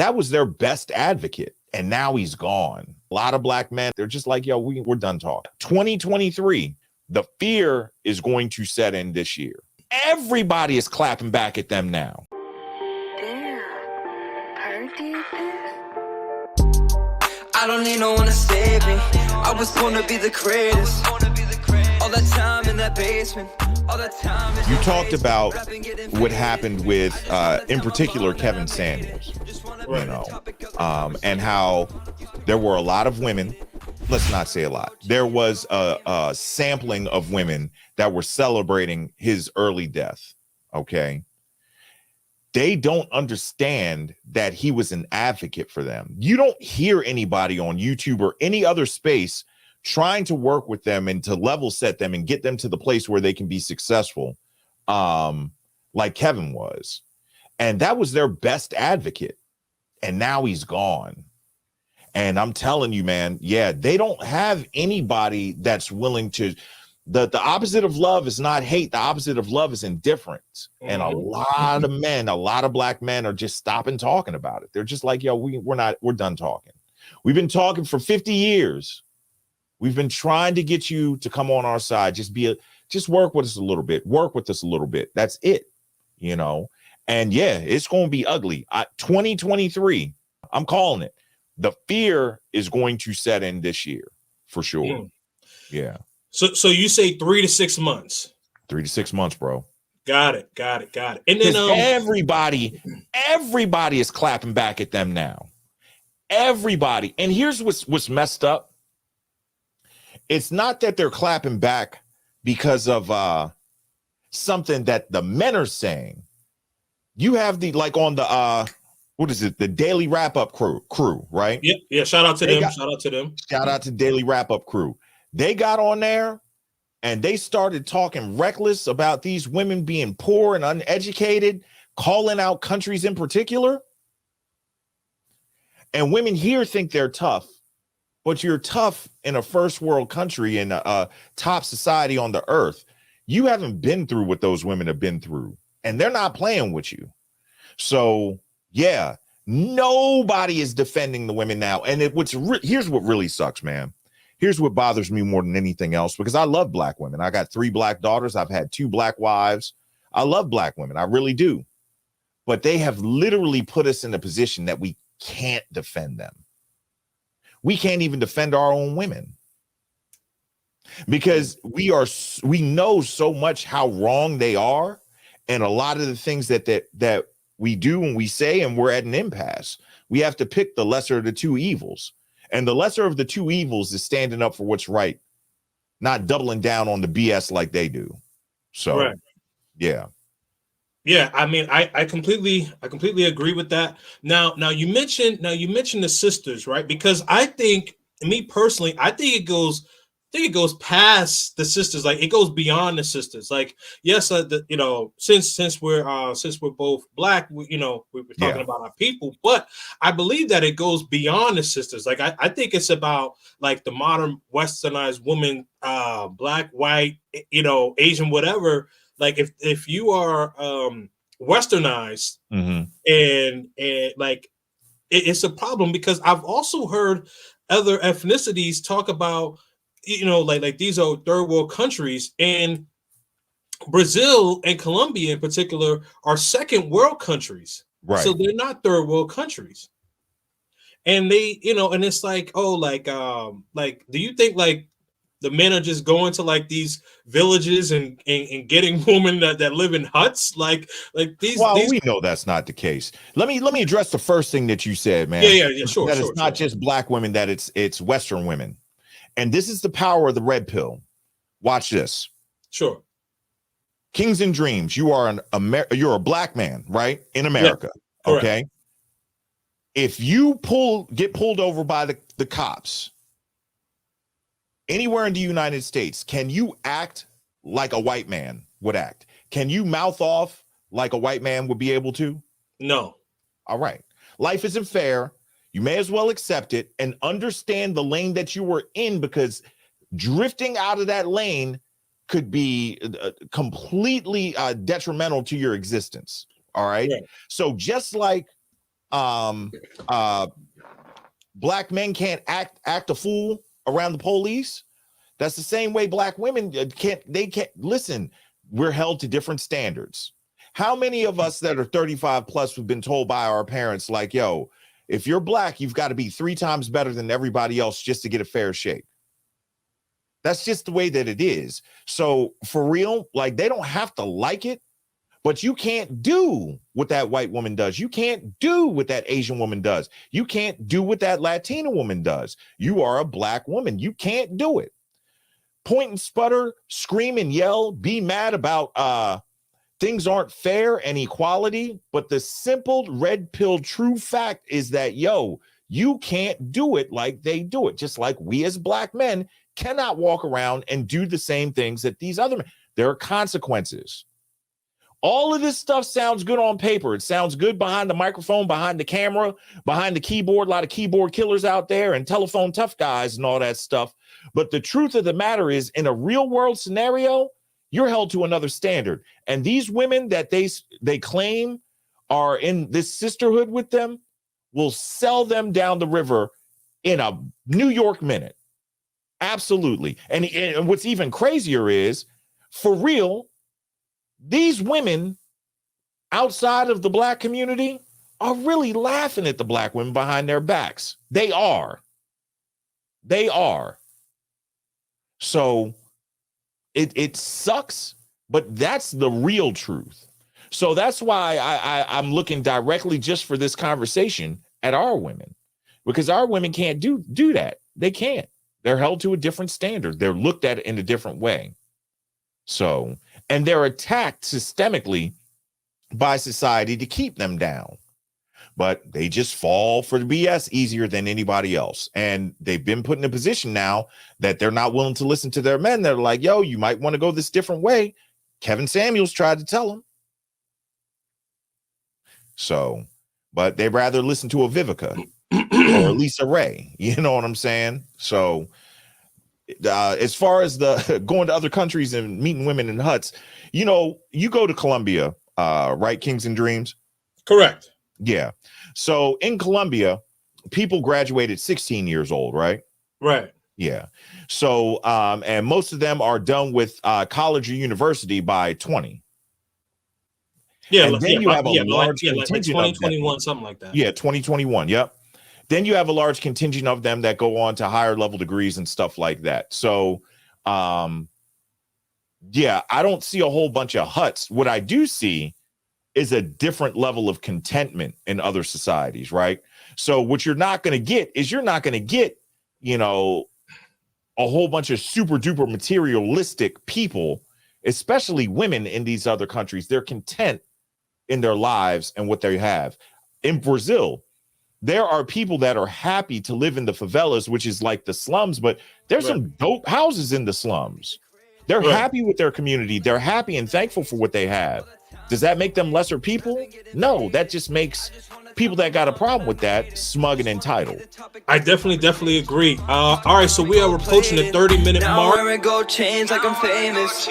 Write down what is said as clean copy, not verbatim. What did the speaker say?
that was their best advocate. And now he's gone. A lot of black men, they're just like, yo, we're done talking. 2023, the fear is going to set in this year. Everybody is clapping back at them now. Damn, heard these things? I don't need no one to save me. I was born to be the greatest. All that time in that basement. All that time. You talked about what happened with, in particular, Kevin Samuels, you know, and how there were a lot of women. Let's not say a lot. There was a sampling of women that were celebrating his early death. Okay. They don't understand that he was an advocate for them. You don't hear anybody on YouTube or any other space trying to work with them and to level set them and get them to the place where they can be successful, like Kevin was. And that was their best advocate. And now he's gone. And I'm telling you, man, yeah, they don't have anybody that's willing to. The opposite of love is not hate. The opposite of love is indifference. And a lot of men, a lot of black men are just stopping talking about it. They're just like, yo, we're done talking. We've been talking for 50 years. We've been trying to get you to come on our side. Just work with us a little bit. Work with us a little bit. That's it, you know? And yeah, it's going to be ugly. 2023, I'm calling it. The fear is going to set in this year for sure. Yeah. So you say 3 to 6 months. 3 to 6 months, bro. Got it. And then everybody is clapping back at them now. Everybody. And here's what's messed up. It's not that they're clapping back because of something that the men are saying. You have the, like, on the what is it? The Daily Wrap-Up crew, right? Yeah. Shout out to them. Shout out to Daily Wrap-Up crew. They got on there and they started talking reckless about these women being poor and uneducated, calling out countries in particular. And women here think they're tough, but you're tough in a first world country in a top society on the earth. You haven't been through what those women have been through, and they're not playing with you. So yeah, nobody is defending the women now. And here's what really sucks, man. Here's what bothers me more than anything else, because I love black women. I got 3 black daughters. I've had 2 black wives. I love black women. I really do. But they have literally put us in a position that we can't defend them. We can't even defend our own women because we know so much how wrong they are. And a lot of the things that we do and we say, and we're at an impasse. We have to pick the lesser of the 2 evils. And the lesser of the 2 evils is standing up for what's right, not doubling down on the BS like they do. So, right. Yeah. Yeah, I mean, I completely agree with that. Now you mentioned the sisters, right? Because I think, me personally, I think it goes past the sisters. Like, it goes beyond the sisters. Like, yes, since we're both black, we're talking about our people, but I believe that it goes beyond the sisters. Like, I think it's about, like, the modern westernized woman, black, white, Asian, whatever. Like, if you are westernized, and like, it's a problem, because I've also heard other ethnicities talk about, like these are third world countries, and Brazil and Colombia in particular are second world countries. Right. So they're not third world countries. And they, and it's like, do you think, like, the men are just going to, like, these villages and getting women that live in huts, like these? Well, we know that's not the case. Let me address the first thing that you said, man. Yeah, sure. That it's not just black women; that it's Western women, and this is the power of the red pill. Watch this. Sure. Kings and Dreams. You are you're a black man, right, in America. Yeah, okay. If you get pulled over by the cops anywhere in the United States, can you act like a white man would act? Can you mouth off like a white man would be able to? No. All right. Life isn't fair. You may as well accept it and understand the lane that you were in, because drifting out of that lane could be completely detrimental to your existence. All right. Yeah. So just like black men can't act a fool around the police. That's the same way black women can't listen. We're held to different standards. How many of us that are 35 plus have been told by our parents, like, yo, if you're black, you've got to be 3 times better than everybody else just to get a fair shake? That's just the way that it is. So for real, like, they don't have to like it, but you can't do what that white woman does. You can't do what that Asian woman does. You can't do what that Latina woman does. You are a black woman. You can't do it. Point and sputter, scream and yell, be mad about things aren't fair and equality. But the simple red pill true fact is that, yo, you can't do it like they do it. Just like we as black men cannot walk around and do the same things that these other men. There are consequences. All of this stuff sounds good on paper. It sounds good behind the microphone, behind the camera, behind the keyboard. A lot of keyboard killers out there and telephone tough guys and all that stuff. But the truth of the matter is, in a real world scenario, you're held to another standard. And these women that they claim are in this sisterhood with them will sell them down the river in a New York minute. Absolutely. And what's even crazier is, for real, these women outside of the black community are really laughing at the black women behind their backs. They are. So it sucks, but that's the real truth. So that's why I'm looking directly just for this conversation at our women, because our women can't do that. They can't. They're held to a different standard. They're looked at in a different way. So, and they're attacked systemically by society to keep them down. But they just fall for the BS easier than anybody else. And they've been put in a position now that they're not willing to listen to their men. They're like, yo, you might want to go this different way. Kevin Samuels tried to tell them. So, but they'd rather listen to a Vivica or Lisa Ray. You know what I'm saying? So, as far as the going to other countries and meeting women in huts, you know, you go to Colombia, right? Kings and Dreams. Correct. Yeah. So in Colombia, people graduate at 16 years old, right? Right. Yeah. So, and most of them are done with college or university by 20. Yeah. And then you have a large contingent like 2021, something like that. Yeah, 2021. Yep. Then you have a large contingent of them that go on to higher level degrees and stuff like that. So, yeah, I don't see a whole bunch of huts. What I do see is a different level of contentment in other societies, right? So what you're not going to get is you know, a whole bunch of super duper materialistic people, especially women in these other countries. They're content in their lives and what they have. In Brazil, there are people that are happy to live in the favelas, which is like the slums, but there's some dope houses in the slums. They're happy with their community. They're happy and thankful for what they have. Does that make them lesser people? No, that just makes people that got a problem with that smug and entitled. I definitely agree. All right, so we are approaching the 30-minute mark. Go change like I'm famous.